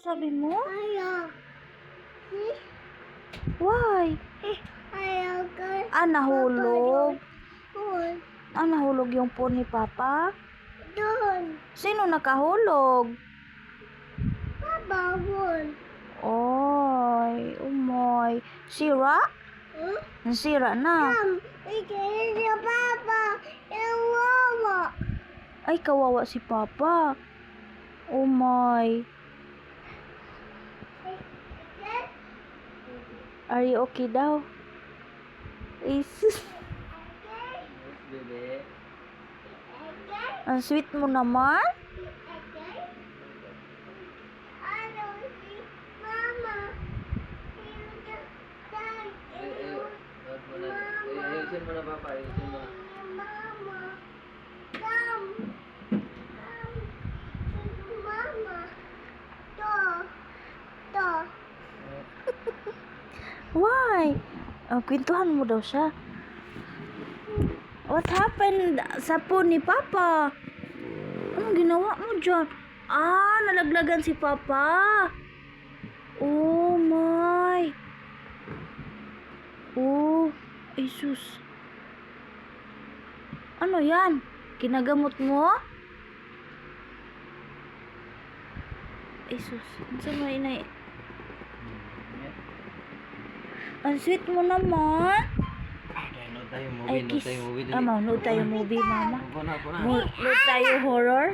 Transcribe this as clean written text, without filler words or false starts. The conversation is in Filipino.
Sabi mo? Ayaw. Why? Ayaw ka. Nahulog. Doon. Nahulog yung phone ni Papa? Doon. Sino nakahulog? Babawon. Oy, umoy. Sira? Huh? Nasira na. Ikinig si Papa. Yung wawa. Ay, kawawa si Papa. Oh my. Are you okay daw? Isus. Bebe. Ang sweet mo naman. Ano si Mama? Wag mo na. Ayusin mo na, Papa. Ayusin mo na. Mama. Come. Mama. To. Why? Kwentuhan mo daw siya. What happened sa phone ni Papa? Anong ginawa mo dyan? Nalaglagan si Papa. Oh my. Oh, Jesus. Ano yan? Kinagamot mo? Jesus. Ano sa mga inay? Ang sweet mo naman. Nood tayo Ay, movie. kiss. Nood tayo movie. Manood tayo movie, Mama. Ako na. Nood tayo horror.